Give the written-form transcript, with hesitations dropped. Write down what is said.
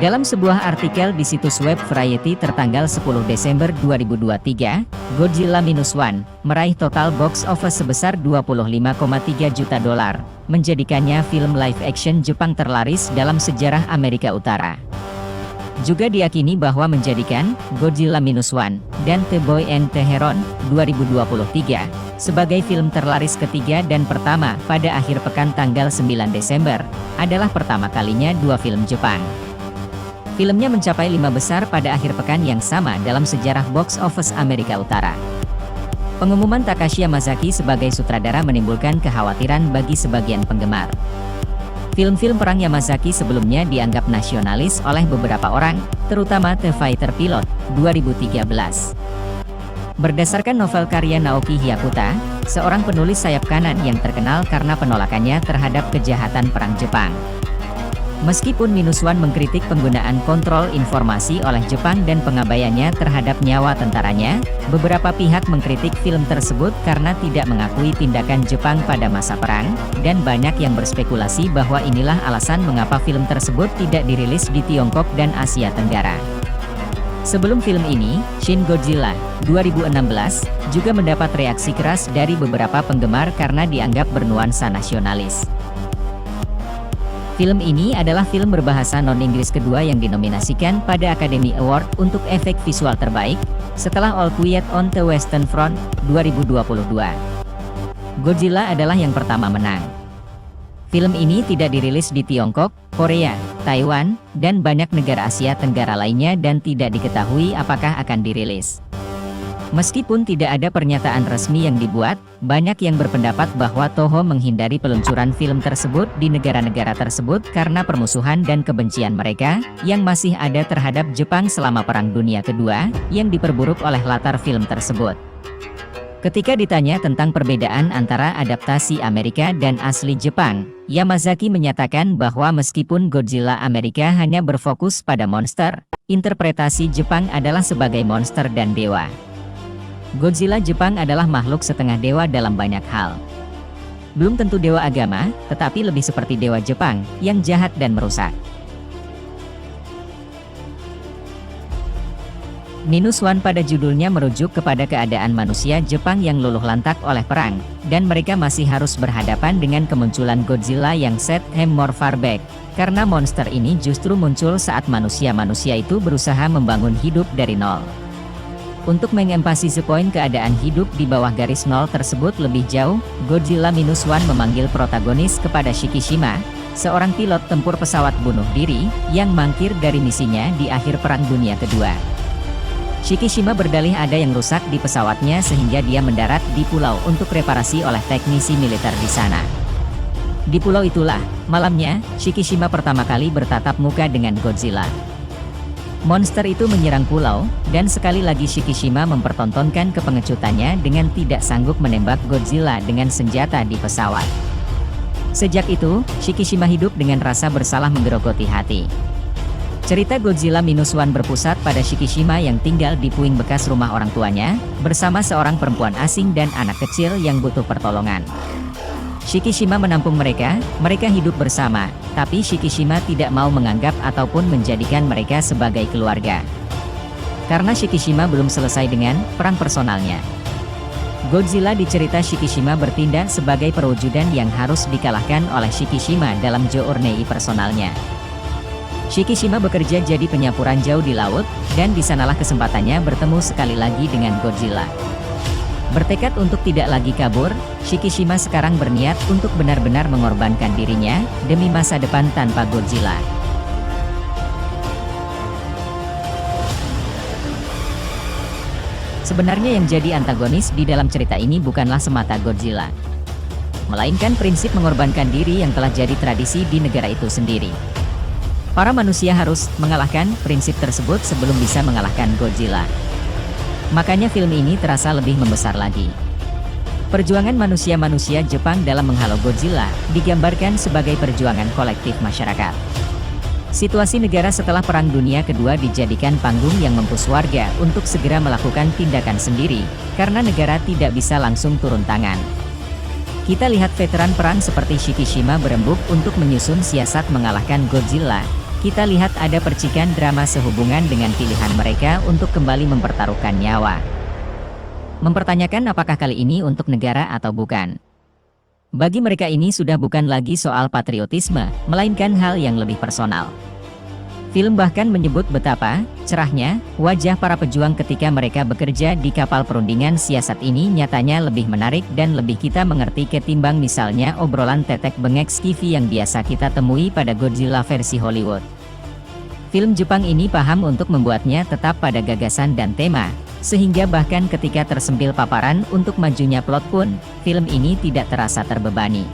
Dalam sebuah artikel di situs web Variety tertanggal 10 Desember 2023, Godzilla Minus One meraih total box office sebesar 25,3 juta dolar, menjadikannya film live action Jepang terlaris dalam sejarah Amerika Utara. Juga diyakini bahwa menjadikan Godzilla Minus One dan The Boy and the Heron 2023 sebagai film terlaris ketiga dan pertama pada akhir pekan tanggal 9 Desember, adalah pertama kalinya dua film Jepang. Filmnya mencapai 5 besar pada akhir pekan yang sama dalam sejarah box office Amerika Utara. Pengumuman Takashi Yamazaki sebagai sutradara menimbulkan kekhawatiran bagi sebagian penggemar. Film-film perang Yamazaki sebelumnya dianggap nasionalis oleh beberapa orang, terutama The Fighter Pilot 2013. Berdasarkan novel karya Naoki Hyakuta, seorang penulis sayap kanan yang terkenal karena penolakannya terhadap kejahatan perang Jepang. Meskipun Minus One mengkritik penggunaan kontrol informasi oleh Jepang dan pengabaiannya terhadap nyawa tentaranya, beberapa pihak mengkritik film tersebut karena tidak mengakui tindakan Jepang pada masa perang, dan banyak yang berspekulasi bahwa inilah alasan mengapa film tersebut tidak dirilis di Tiongkok dan Asia Tenggara. Sebelum film ini, Shin Godzilla 2016 juga mendapat reaksi keras dari beberapa penggemar karena dianggap bernuansa nasionalis. Film ini adalah film berbahasa non-Inggris kedua yang dinominasikan pada Academy Award untuk efek visual terbaik, setelah All Quiet on the Western Front 2022. Godzilla adalah yang pertama menang. Film ini tidak dirilis di Tiongkok, Korea, Taiwan, dan banyak negara Asia Tenggara lainnya dan tidak diketahui apakah akan dirilis. Meskipun tidak ada pernyataan resmi yang dibuat, banyak yang berpendapat bahwa Toho menghindari peluncuran film tersebut di negara-negara tersebut karena permusuhan dan kebencian mereka, yang masih ada terhadap Jepang selama Perang Dunia Kedua, yang diperburuk oleh latar film tersebut. Ketika ditanya tentang perbedaan antara adaptasi Amerika dan asli Jepang, Yamazaki menyatakan bahwa meskipun Godzilla Amerika hanya berfokus pada monster, interpretasi Jepang adalah sebagai monster dan dewa. Godzilla Jepang adalah makhluk setengah dewa dalam banyak hal. Belum tentu dewa agama, tetapi lebih seperti dewa Jepang, yang jahat dan merusak. Minus One pada judulnya merujuk kepada keadaan manusia Jepang yang luluh lantak oleh perang, dan mereka masih harus berhadapan dengan kemunculan Godzilla yang set him more far back, karena monster ini justru muncul saat manusia-manusia itu berusaha membangun hidup dari nol. Untuk mengemphasize poin keadaan hidup di bawah garis nol tersebut lebih jauh, Godzilla Minus One memanggil protagonis kepada Shikishima, seorang pilot tempur pesawat bunuh diri, yang mangkir dari misinya di akhir Perang Dunia Kedua. Shikishima berdalih ada yang rusak di pesawatnya sehingga dia mendarat di pulau untuk reparasi oleh teknisi militer di sana. Di pulau itulah, malamnya, Shikishima pertama kali bertatap muka dengan Godzilla. Monster itu menyerang pulau, dan sekali lagi Shikishima mempertontonkan kepengecutannya dengan tidak sanggup menembak Godzilla dengan senjata di pesawat. Sejak itu, Shikishima hidup dengan rasa bersalah menggerogoti hati. Cerita Godzilla Minus One berpusat pada Shikishima yang tinggal di puing bekas rumah orang tuanya, bersama seorang perempuan asing dan anak kecil yang butuh pertolongan. Shikishima menampung mereka hidup bersama, tapi Shikishima tidak mau menganggap ataupun menjadikan mereka sebagai keluarga. Karena Shikishima belum selesai dengan perang personalnya. Godzilla di cerita Shikishima bertindak sebagai perwujudan yang harus dikalahkan oleh Shikishima dalam journey personalnya. Shikishima bekerja jadi penyapu ranjau di laut, dan di sanalah kesempatannya bertemu sekali lagi dengan Godzilla. Bertekad untuk tidak lagi kabur, Shikishima sekarang berniat untuk benar-benar mengorbankan dirinya, demi masa depan tanpa Godzilla. Sebenarnya yang jadi antagonis di dalam cerita ini bukanlah semata Godzilla, melainkan prinsip mengorbankan diri yang telah jadi tradisi di negara itu sendiri. Para manusia harus mengalahkan prinsip tersebut sebelum bisa mengalahkan Godzilla. Makanya film ini terasa lebih membesar lagi. Perjuangan manusia-manusia Jepang dalam menghalau Godzilla digambarkan sebagai perjuangan kolektif masyarakat. Situasi negara setelah Perang Dunia Kedua dijadikan panggung yang mempush warga untuk segera melakukan tindakan sendiri, karena negara tidak bisa langsung turun tangan. Kita lihat veteran perang seperti Shikishima berembuk untuk menyusun siasat mengalahkan Godzilla. kita lihat ada percikan drama sehubungan dengan pilihan mereka untuk kembali mempertaruhkan nyawa. Mempertanyakan apakah kali ini untuk negara atau bukan. Bagi mereka ini sudah bukan lagi soal patriotisme, melainkan hal yang lebih personal. Film bahkan menyebut betapa cerahnya wajah para pejuang ketika mereka bekerja di kapal perundingan siasat ini nyatanya lebih menarik dan lebih kita mengerti ketimbang misalnya obrolan tetek bengek skifi yang biasa kita temui pada Godzilla versi Hollywood. Film Jepang ini paham untuk membuatnya tetap pada gagasan dan tema, sehingga bahkan ketika tersempil paparan untuk majunya plot pun, film ini tidak terasa terbebani.